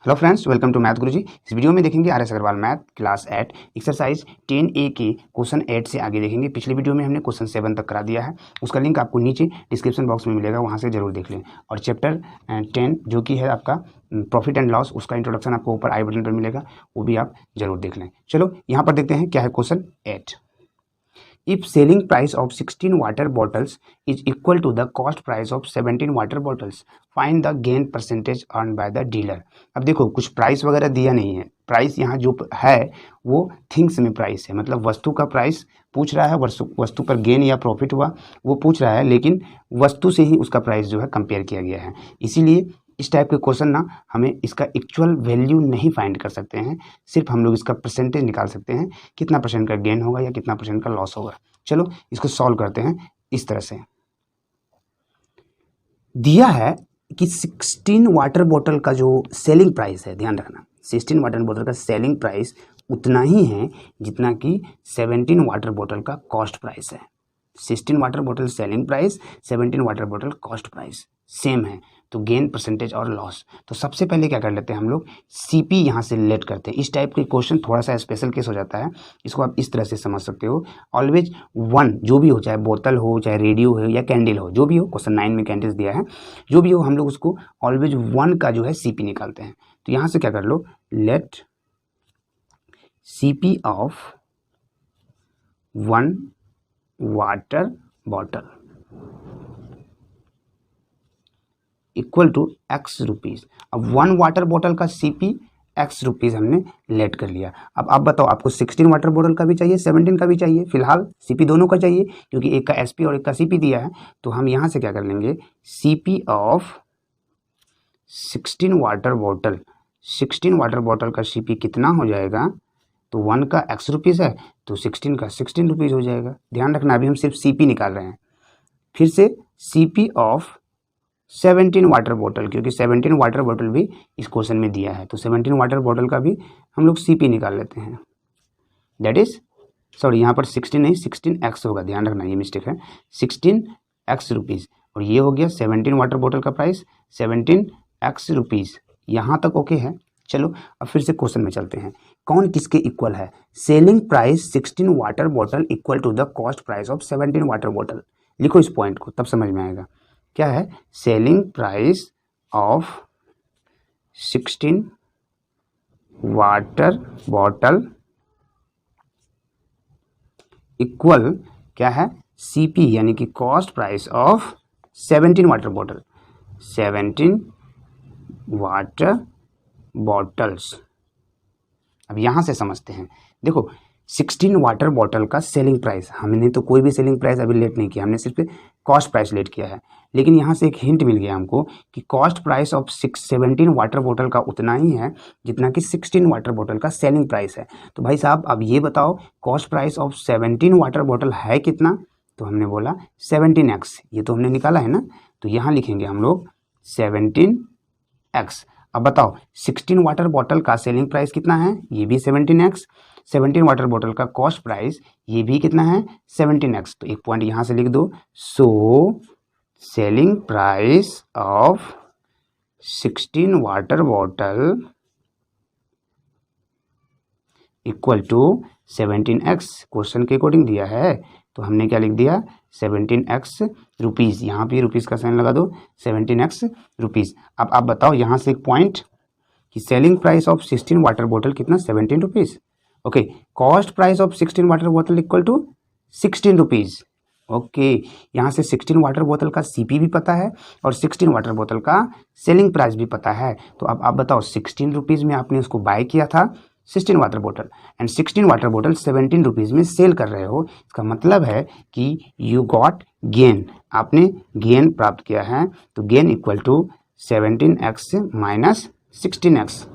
Hello friends, welcome to math Guruji. इस video में देखेंगे R S Aggarwal math class 8 exercise 10A के क्वेश्चन 8 से आगे देखेंगे। पिछले वीडियो में हमने क्वेश्चन 7 तक करा दिया है, उसका लिंक आपको नीचे डिस्क्रिप्शन बॉक्स में मिलेगा, वहां से जरूर देख लें। और चैप्टर 10 जो कि है आपका प्रॉफिट एंड लॉस, उसका इंट्रोडक्शन आपको ऊपर आई बटन पर मिलेगा, वो भी आप जरूर देख लें। चलो यहाँ पर देखते हैं क्या है question 8। If selling price of 16 water bottles is equal to the cost price of 17 water bottles, find the gain percentage earned by the dealer। अब देखो कुछ प्राइस वगैरह दिया नहीं है, प्राइस यहाँ जो है वो थिंग्स में प्राइस है, मतलब वस्तु का प्राइस पूछ रहा है, वस्तु पर गेन या प्रॉफिट हुआ वो पूछ रहा है, लेकिन वस्तु से ही उसका प्राइस जो है कंपेयर किया गया है। इसीलिए इस टाइप के क्वेश्चन ना हमें इसका एक्चुअल वैल्यू नहीं फाइंड कर सकते हैं, सिर्फ हम लोग इसका परसेंटेज निकाल सकते हैं, कितना परसेंट का गेन होगा या कितना परसेंट का लॉस होगा। चलो इसको सॉल्व करते हैं। इस तरह से दिया है कि 16 वाटर बोतल का जो सेलिंग प्राइस है, ध्यान रखना 16 वाटर बोतल का सेलिंग प्राइस उतना ही है जितना कि 17 वाटर बोतल का कॉस्ट प्राइस है। 16 वाटर बोतल सेलिंग प्राइस, 17 वाटर बोतल कॉस्ट प्राइस सेम है, तो गेन परसेंटेज और लॉस। तो सबसे पहले क्या कर लेते हैं हम लोग, सीपी यहाँ से रिलेट करते हैं। इस टाइप के क्वेश्चन थोड़ा सा स्पेशल केस हो जाता है, इसको आप इस तरह से समझ सकते हो। ऑलवेज वन जो भी हो, चाहे बोतल हो, चाहे रेडियो हो या कैंडल हो, जो भी हो, क्वेश्चन 9 में कैंडल्स दिया है, जो भी हो, हम लोग उसको ऑलवेज वन का जो है सीपी निकालते हैं। तो यहाँ से क्या कर लो, let CP of one water bottle equal to X rupees. अब वन वाटर बॉटल का सीपी एक्स रुपीज़ हमने लेट कर लिया। अब आप बताओ, आपको 16 वाटर बॉटल का भी चाहिए, 17 का भी चाहिए, फिलहाल सीपी दोनों का चाहिए क्योंकि एक का एसपी और एक का सीपी दिया है। तो हम यहाँ से क्या कर लेंगे, CP of 16 water bottle, 16 water bottle का सीपी कितना हो जाएगा, तो वन का एक्स रुपीज़ है तो 16 का 16 रुपीज़ हो जाएगा। ध्यान रखना अभी हम सिर्फ सीपी निकाल रहे हैं। फिर से सीपी ऑफ 17 वाटर बॉटल, क्योंकि 17 वाटर बॉटल भी इस क्वेश्चन में दिया है, तो 17 वाटर बॉटल का भी हम लोग सीपी निकाल लेते हैं। दैट इज सॉरी, यहाँ पर 16 नहीं 16x होगा, ध्यान रखना ये मिस्टेक है, 16x रुपीज़। और ये हो गया 17 वाटर बॉटल का प्राइस 17x रुपीज़। यहाँ तक ओके है। चलो अब फिर से क्वेश्चन में चलते हैं, कौन किसके इक्वल है। Selling price 16 water bottle equal to the cost price of 17 water bottle. लिखो इस पॉइंट को, तब समझ में आएगा क्या है। Selling price of 16 water bottle equal क्या है, सीपी यानी कि cost price of 17 water bottle, 17 water bottles. अब यहां से समझते हैं, देखो 16 वाटर बॉटल का सेलिंग प्राइस, हमने तो कोई भी सेलिंग प्राइस अभी लेट नहीं किया, हमने सिर्फ कॉस्ट प्राइस लेट किया है। लेकिन यहाँ से एक हिंट मिल गया हमको कि cost price of 17 water bottle का उतना ही है जितना कि 16 वाटर बॉटल का सेलिंग प्राइस है। तो भाई साहब अब ये बताओ, cost price of 17 water bottle है कितना, तो हमने बोला 17x, ये तो हमने निकाला है ना, तो यहाँ लिखेंगे हम लोग 17x। अब बताओ 16 वाटर बॉटल का सेलिंग प्राइस कितना है, ये भी 17x, 17 वाटर बॉटल का कॉस्ट प्राइस ये भी कितना है 17x। तो एक पॉइंट यहाँ से लिख दो, so selling price of 16 water bottle equal to 17x, question के अकॉर्डिंग दिया है तो हमने क्या लिख दिया 17x रुपीज़, यहाँ पे रुपीज़ का साइन लगा दो, 17x रुपीज़। अब आप बताओ यहाँ से एक पॉइंट कि selling price of 16 water bottle कितना 17 rupees, okay, cost price of 16 water bottle equal to 16 rupees, okay. यहाँ से 16 वाटर बोतल का सीपी भी पता है और 16 वाटर बोतल का सेलिंग प्राइस भी पता है। तो अब आप बताओ 16 रुपीज़ में आपने उसको बाय किया था 16 वाटर बोतल, एंड 16 वाटर बोतल 17 रुपीज़ में सेल कर रहे हो, इसका मतलब है कि यू गॉट गेन, आपने गेन प्राप्त किया है। तो gain equal to 17x minus 16x,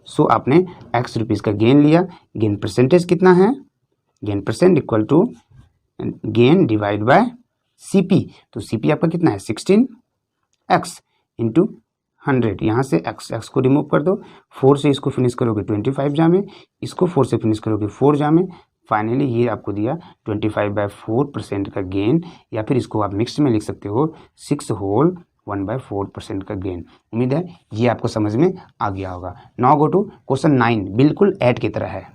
so आपने x रुपीज़ का गेन लिया। गेन परसेंटेज कितना है, gain percent equal to gain divide by CP, तो सीपी आपका कितना है 16x इंटू 100, यहाँ से x को रिमूव कर दो, 4 से इसको फिनिश करोगे 25 जामे, इसको 4 से फिनिश करोगे 4 जामे, फाइनली ये आपको दिया 25/4% का गेन, या फिर इसको आप मिक्स में लिख सकते हो 6 होल 1/4% का गेन। उम्मीद है ये आपको समझ में आ गया होगा। नाउ गो टू क्वेश्चन 9, बिल्कुल ऐड की तरह है।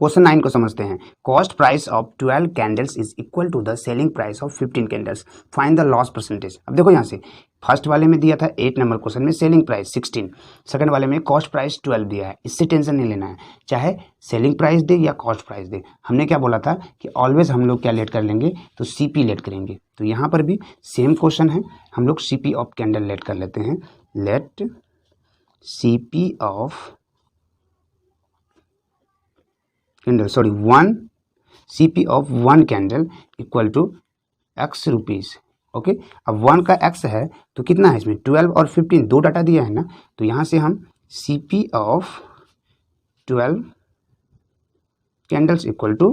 क्वेश्चन 9 को समझते हैं। Cost price of 12 candles is equal to the selling price of 15 candles, find the loss percentage. अब देखो यहाँ से फर्स्ट वाले में दिया था 8 नंबर क्वेश्चन में सेलिंग प्राइस 16, सेकंड वाले में कॉस्ट प्राइस 12 दिया है। इससे टेंशन नहीं लेना है, चाहे सेलिंग प्राइस दे या कॉस्ट प्राइस दे। हमने क्या बोला था कि ऑलवेज हम लोग क्या लेट कर लेंगे, तो सीपी लेट करेंगे। तो यहाँ पर भी सेम क्वेश्चन है, हम लोग सीपी ऑफ कैंडल लेट कर लेते हैं। Let CP of candle, sorry 1 CP of 1 candle equal to x rupees. Okay, अब 1 का x है तो कितना है इसमें 12 और 15, दो डाटा दिया है ना, तो यहाँ से हम CP of 12 candles equal to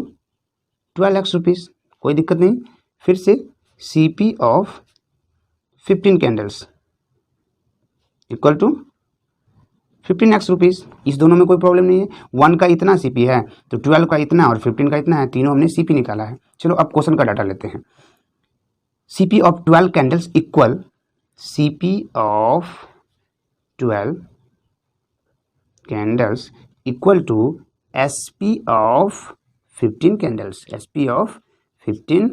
12x rupees, कोई दिक्कत नहीं। फिर से CP of 15 candles equal to 15x rupees, इस दोनों में कोई प्रॉब्लम नहीं है। 1 का इतना CP है तो 12 का इतना और 15 का इतना है, तीनों हमने CP निकाला है। चलो अब क्वेश्चन का डाटा लेते हैं। CP of 12 candles equal CP of 12 candles equal to SP of 15 candles, SP of 15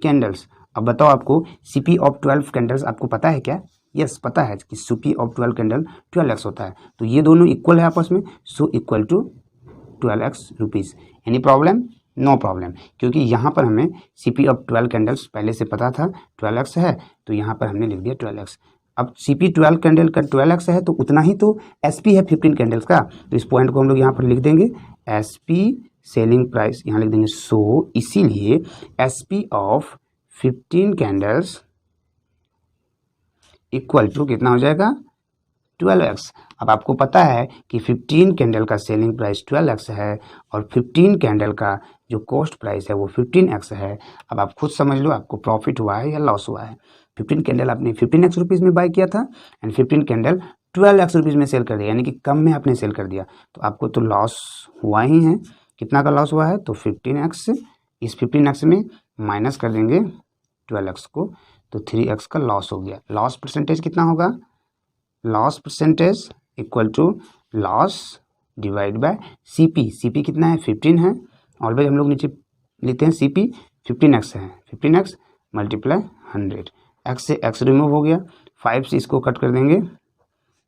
candles. अब बताओ आपको CP ऑफ 12 कैंडल्स आपको पता है क्या? यस, पता है कि CP ऑफ 12 कैंडल 12x होता है, तो ये दोनों इक्वल है आपस में, so equal to 12x rupees. Any problem? No problem, क्योंकि यहाँ पर हमें CP ऑफ 12 कैंडल्स पहले से पता था 12x है, तो यहाँ पर हमने लिख दिया 12x। अब CP 12 कैंडल का 12x है तो उतना ही तो SP है 15 कैंडल्स का, तो इस पॉइंट को हम लोग यहाँ पर लिख देंगे SP सेलिंग प्राइस, यहाँ लिख देंगे। सो इसीलिए SP of 15 candles equal to कितना हो जाएगा 12x। अब आपको पता है कि 15 कैंडल का सेलिंग प्राइस 12x है और 15 कैंडल का जो कॉस्ट प्राइस है वो 15x है। अब आप खुद समझ लो आपको प्रॉफिट हुआ है या लॉस हुआ है। 15 कैंडल आपने 15x रुपीज़ में बाय किया था एंड 15 कैंडल 12x रुपीज़ में सेल कर दिया, यानी कि कम में आपने सेल कर दिया, तो आपको तो लॉस हुआ ही है। कितना का लॉस हुआ है? तो 15x, इस 15x में माइनस कर देंगे 12x को, तो 3x का लॉस हो गया। लॉस परसेंटेज कितना होगा? Loss percentage equal to loss divide by CP। CP कितना है? 15 है। ऑलवेज हम लोग नीचे लेते हैं CP 15x है, 15x मल्टीप्लाई 100, x से x रिमूव हो गया, 5 से इसको कट कर देंगे,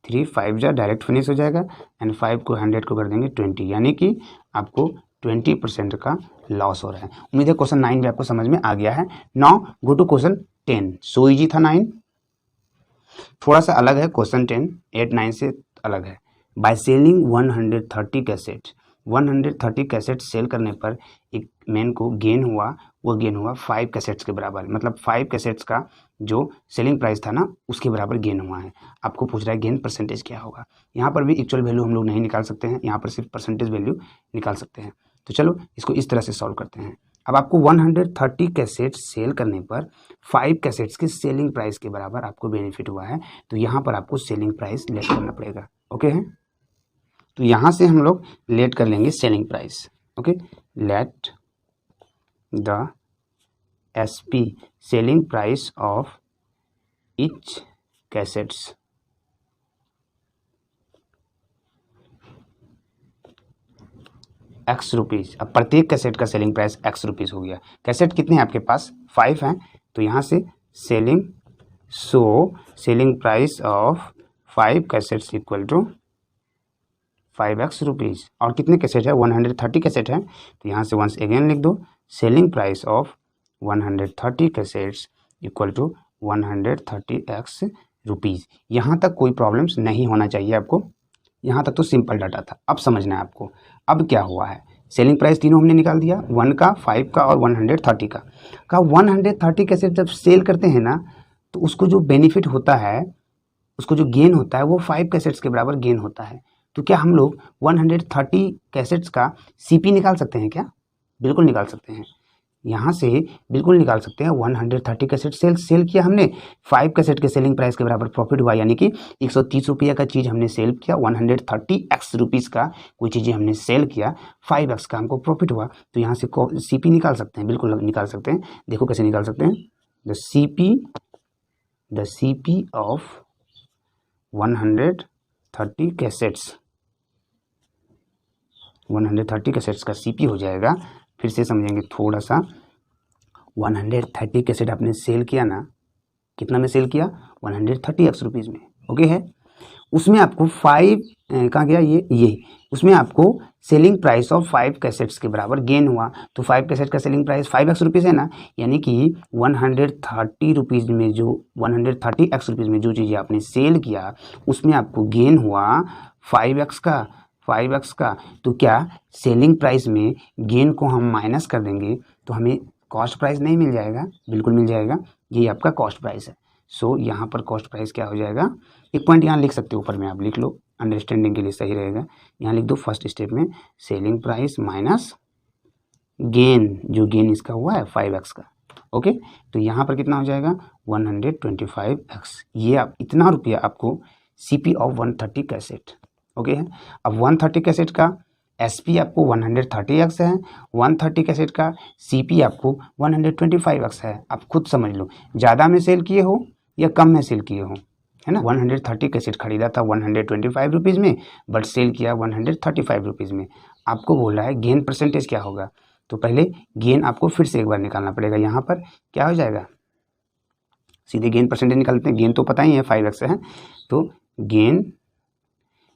3 5 जा डायरेक्ट फिनिश हो जाएगा एंड 5 को 100 को कर देंगे 20, यानी कि आपको 20% का लॉस हो रहा है। उम्मीद है क्वेश्चन 9 भी आपको समझ में आ गया है। Now go to question 10। So easy था 9, थोड़ा सा अलग है क्वेश्चन 10, 8 9 से अलग है। By selling 130 cassette, 130 cassette sell करने पर एक मैन को गेन हुआ, वो गेन हुआ 5 कैसेट्स के बराबर, मतलब 5 कैसेट्स का जो सेलिंग प्राइस था ना उसके बराबर गेन हुआ है। आपको पूछ रहा है गेन परसेंटेज क्या होगा। यहाँ पर भी एक्चुअल वैल्यू हम लोग नहीं निकाल सकते हैं, यहाँ पर सिर्फ परसेंटेज वैल्यू निकाल सकते हैं। तो चलो इसको इस तरह से सॉल्व करते हैं। अब आपको 130 कैसेट सेल करने पर 5 कैसेट्स के सेलिंग प्राइस के बराबर आपको बेनिफिट हुआ है, तो यहाँ पर आपको सेलिंग प्राइस लेट करना पड़ेगा। ओके है, तो यहाँ से हम लोग लेट कर लेंगे selling price. Okay, let the SP selling price of each cassettes x rupees. अब प्रत्येक कैसेट का सेलिंग प्राइस x रुपीज़ हो गया। कैसेट कितने हैं आपके पास? 5 हैं, तो यहाँ से selling, so selling price of 5 cassettes equal to 5x rupees. और कितने कैसेट है? 130 कैसेट है, तो यहाँ से वंस अगेन लिख दो selling price of 130 cassettes equal to 130x rupees. यहाँ तक कोई प्रॉब्लम्स नहीं होना चाहिए आपको, यहाँ तक तो सिंपल डाटा था। अब समझना है आपको अब क्या हुआ है। सेलिंग प्राइस तीनों हमने निकाल दिया, 1 का, 5 का और 130 का 130 कैसेट जब सेल करते हैं ना तो उसको जो बेनिफिट होता है, उसको जो गेन होता है वो 5 कैसेट्स के बराबर गेन होता है। तो क्या हम लोग 130 कैसेट्स का CP निकाल सकते हैं क्या? बिल्कुल निकाल सकते हैं, यहाँ से बिल्कुल निकाल सकते हैं। 130 कैसेट सेल किया हमने, 5 कैसेट के सेलिंग प्राइस के बराबर प्रॉफिट हुआ, यानी कि 130 रुपये का चीज़ हमने सेल किया, 130x रुपीज़ का कोई चीज़ें हमने सेल किया, 5x का हमको प्रॉफिट हुआ, तो यहाँ से CP निकाल सकते हैं, बिल्कुल निकाल सकते हैं। देखो कैसे निकाल सकते हैं। The CP the CP of 130 cassettes, 130 cassettes का CP हो जाएगा। फिर से समझेंगे थोड़ा सा। 130 कैसेट आपने सेल किया ना, कितना में सेल किया? 130 रुपीज़ में, ओके है। उसमें आपको 5 कहाँ गया ये उसमें आपको सेलिंग प्राइस ऑफ 5 कैसेट्स के बराबर गेन हुआ। तो 5 कैसेट का सेलिंग प्राइस 5x रुपीज़ है ना, यानी कि 130 रुपीज़ में जो 130x रुपीज़ में जो चीज़ें आपने सेल किया उसमें आपको गेन हुआ 5x का। तो क्या सेलिंग प्राइस में गेन को हम माइनस कर देंगे तो हमें कॉस्ट प्राइस नहीं मिल जाएगा? बिल्कुल मिल जाएगा, ये आपका कॉस्ट प्राइस है। सो यहाँ पर कॉस्ट प्राइस क्या हो जाएगा? एक पॉइंट यहाँ लिख सकते हो, ऊपर में आप लिख लो, अंडरस्टैंडिंग के लिए सही रहेगा। यहाँ लिख दो फर्स्ट स्टेप में सेलिंग प्राइस माइनस गेन, जो गेन इसका हुआ है 5x का, ओके। तो यहाँ पर कितना हो जाएगा? 125x। ये आप इतना रुपया आपको CP ऑफ 130 कैसेट, ओके है। अब 130 कैसेट का SP आपको 130x है, 130 कैसेट का CP आपको 125x है। आप खुद समझ लो, ज़्यादा में सेल किए हो या कम में सेल किए हो, है ना। 130 कैसेट खरीदा था 125 रुपीज़ में, बट सेल किया 135 रुपीज़ में। आपको बोल रहा है गेन परसेंटेज क्या होगा? तो पहले गेन आपको फिर से एक बार निकालना पड़ेगा। यहाँ पर क्या हो जाएगा? सीधे गेन परसेंटेज निकालते हैं। गेन तो पता ही है 5x है, तो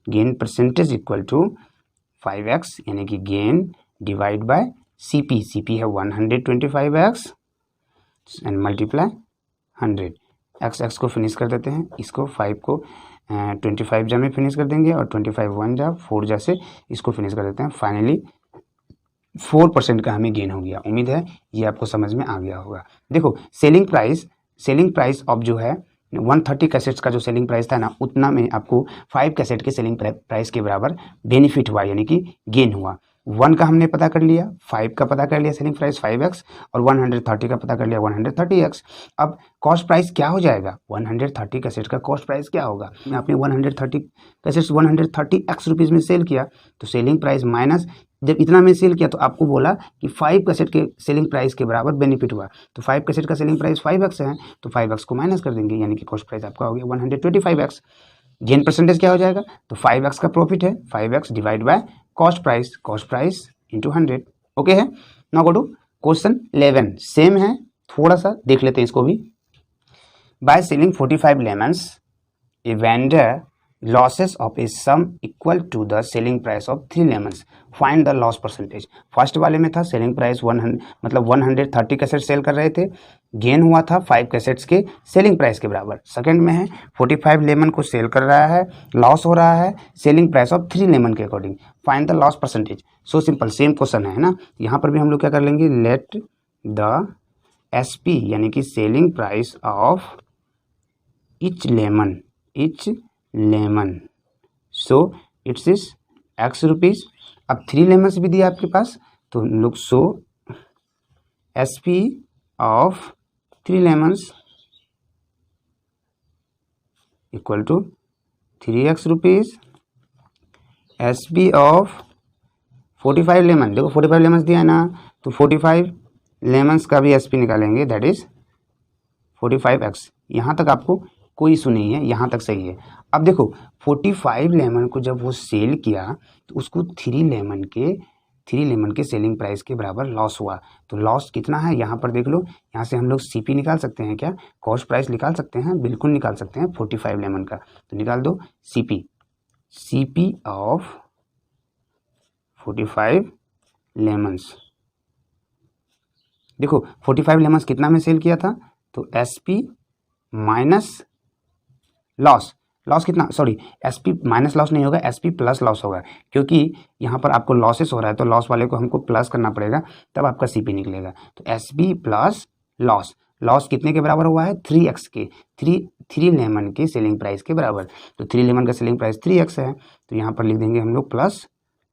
gain percentage equal to 5x, यानी कि गेन डिवाइड बाय CP है 125x एंड मल्टीप्लाई 100। x को फिनिश कर देते हैं, इसको 5 को 25 जा में फिनिश कर देंगे और 25 1 जा 4 जा से इसको फिनिश कर देते हैं। फाइनली 4% का हमें गेन हो गया। उम्मीद है ये आपको समझ में आ गया होगा। देखो सेलिंग प्राइस ऑफ जो है 130 कैसेट्स का जो सेलिंग प्राइस था ना, उतना में आपको 5 कैसेट के सेलिंग प्राइस के बराबर बेनिफिट हुआ, यानी कि गेन हुआ। 1 का हमने पता कर लिया, 5 का पता कर लिया सेलिंग प्राइस 5x, और 130 का पता कर लिया 130x। अब कॉस्ट प्राइस क्या हो जाएगा? 130 कैसेट का कॉस्ट प्राइस क्या होगा? आपने 130 कैसेट्स 130x रुपीज़ में सेल किया, तो सेलिंग प्राइस माइनस, जब इतना में सेल किया तो आपको बोला कि 5 कैसेट के सेलिंग प्राइस के बराबर बेनिफिट हुआ। तो 5 कैसेट का सेलिंग प्राइस 5x है, तो 5x को माइनस कर देंगे, यानी कि कॉस्ट प्राइस आपका हो गया 125x। गेन परसेंटेज क्या हो जाएगा? तो 5x का प्रॉफिट है, 5x divide by cost price into 100, okay है। Now go to question 11, same है, थोड़ा सा देख लेते हैं इसको भी। By selling 45 lemons a vendor losses of a sum equal to the selling price of 3 lemons, find the loss percentage। First वाले में था सेलिंग प्राइस 130 कैसेट सेल कर रहे थे, गेन हुआ था 5 कैसेट्स के सेलिंग प्राइस के बराबर। सेकंड में है 45 लेमन को सेल कर रहा है, लॉस हो रहा है सेलिंग प्राइस ऑफ 3 लेमन के according, find the loss percentage. So simple, same question है ना। यहाँ पर भी हम लोग क्या कर लेंगे, लेट द SP यानी कि selling price of each lemon, so it's is x rupees. अब 3 लेमन्स भी दिया आपके पास, तो look so SP of 3 lemons equal to 3x rupees. SP of 45 lemon, देखो 45 लेमन्स दिया है ना, तो 45 लेमन्स का भी SP निकालेंगे, दैट इज 45x। यहाँ तक आपको कोई इशू नहीं है, यहाँ तक सही है। अब देखो 45 लेमन को जब वो सेल किया तो उसको 3 लेमन के सेलिंग प्राइस के बराबर लॉस हुआ। तो लॉस कितना है यहाँ पर देख लो, यहाँ से हम लोग CP निकाल सकते हैं क्या? कॉस्ट प्राइस निकाल सकते हैं, बिल्कुल निकाल सकते हैं 45 लेमन का। तो निकाल दो CP ऑफ 45 लेमन्स। देखो 45 लेमन्स कितना में सेल किया था, तो SP माइनस लॉस कितना, सॉरी SP माइनस लॉस नहीं होगा, SP प्लस लॉस होगा, क्योंकि यहाँ पर आपको लॉसेस हो रहा है तो लॉस वाले को हमको प्लस करना पड़ेगा, तब आपका CP निकलेगा। तो SP प्लस लॉस कितने के बराबर हुआ है? 3x के, 3 लेमन के सेलिंग प्राइस के बराबर। तो 3 लेमन का सेलिंग प्राइस 3x है, तो यहाँ पर लिख देंगे हम लोग प्लस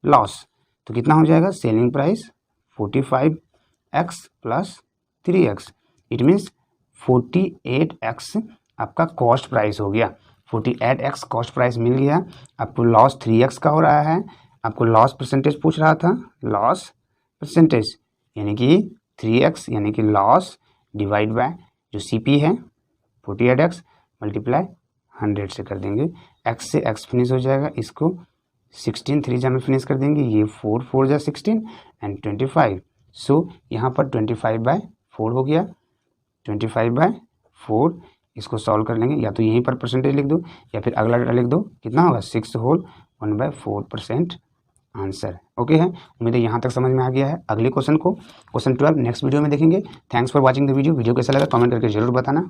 लॉस। तो कितना हो जाएगा? Selling price 45x plus 3x, it means 48x आपका कॉस्ट प्राइस हो गया। 48x कॉस्ट प्राइस मिल गया। आपको लॉस 3x का हो रहा है, आपको लॉस परसेंटेज पूछ रहा था, लॉस परसेंटेज यानी कि 3x, यानी कि लॉस डिवाइड बाय जो CP है 48x मल्टीप्लाई 100 से कर देंगे। x से x फिनिश हो जाएगा, इसको 16 3 जा में फिनिश कर देंगे, ये 4 4 जा 16 एंड 25। सो यहाँ पर 25/4 हो गया, 25/4। इसको सॉल्व कर लेंगे, या तो यहीं पर परसेंटेज लिख दो या फिर अगला डाटा लिख दो, कितना होगा 6 होल 1/4% आंसर। ओके है, उम्मीद है यहाँ तक समझ में आ गया है। अगले क्वेश्चन को क्वेश्चन 12 नेक्स्ट वीडियो में देखेंगे। Thanks for watching the video. Video कैसा लगा कमेंट करके जरूर बताना।